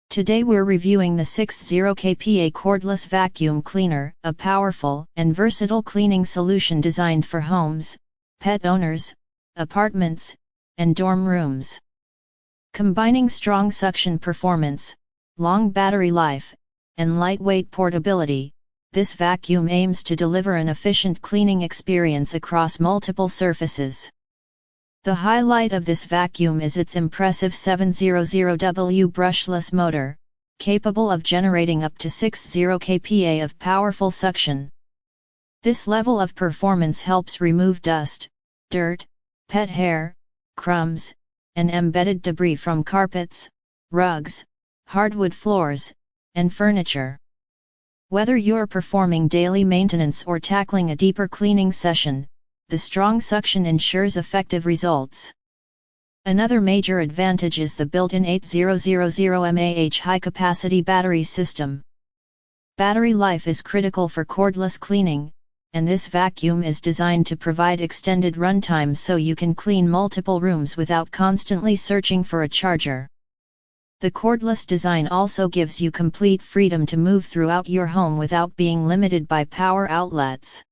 Today we're reviewing the 60kPa Cordless Vacuum Cleaner, a powerful and versatile cleaning solution designed for homes, pet owners, apartments, and dorm rooms. Combining strong suction performance, long battery life, and lightweight portability, this vacuum aims to deliver an efficient cleaning experience across multiple surfaces. The highlight of this vacuum is its impressive 700W brushless motor, capable of generating up to 60kPa of powerful suction. This level of performance helps remove dust, dirt, pet hair, crumbs, and embedded debris from carpets, rugs, hardwood floors, and furniture. Whether you're performing daily maintenance or tackling a deeper cleaning session, the strong suction ensures effective results. Another major advantage is the built-in 8000 mAh high-capacity battery system. Battery life is critical for cordless cleaning, and this vacuum is designed to provide extended runtime so you can clean multiple rooms without constantly searching for a charger. The cordless design also gives you complete freedom to move throughout your home without being limited by power outlets.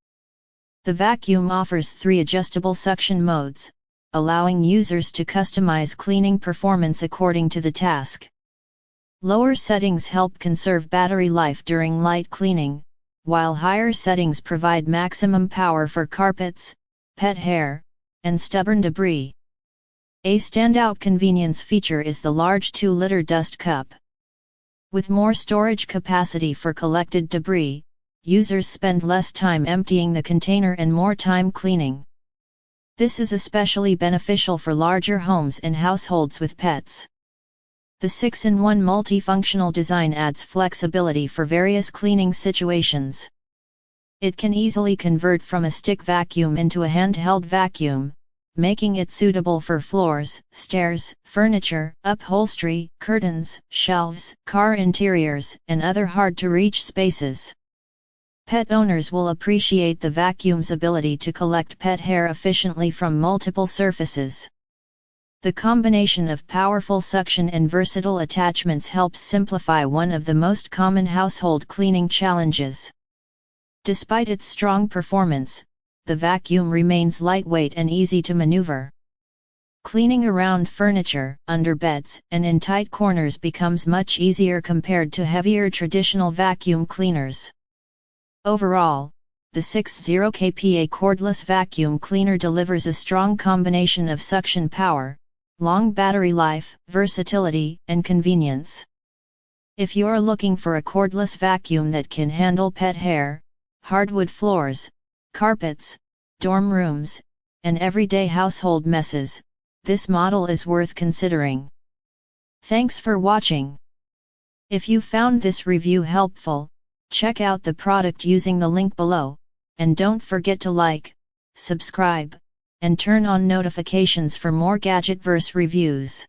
The vacuum offers 3 adjustable suction modes, allowing users to customize cleaning performance according to the task. Lower settings help conserve battery life during light cleaning, while higher settings provide maximum power for carpets, pet hair, and stubborn debris. A standout convenience feature is the large 2-liter dust cup. With more storage capacity for collected debris, users spend less time emptying the container and more time cleaning. This is especially beneficial for larger homes and households with pets. The 6-in-1 multifunctional design adds flexibility for various cleaning situations. It can easily convert from a stick vacuum into a handheld vacuum, making it suitable for floors, stairs, furniture, upholstery, curtains, shelves, car interiors, and other hard-to-reach spaces. Pet owners will appreciate the vacuum's ability to collect pet hair efficiently from multiple surfaces. The combination of powerful suction and versatile attachments helps simplify one of the most common household cleaning challenges. Despite its strong performance, the vacuum remains lightweight and easy to maneuver. Cleaning around furniture, under beds, and in tight corners becomes much easier compared to heavier traditional vacuum cleaners. Overall, the 60kPa Cordless Vacuum Cleaner delivers a strong combination of suction power, long battery life, versatility, and convenience. If you're looking for a cordless vacuum that can handle pet hair, hardwood floors, carpets, dorm rooms, and everyday household messes, this model is worth considering. Thanks for watching. If you found this review helpful, check out the product using the link below, and don't forget to like, subscribe, and turn on notifications for more Gadgetverse reviews.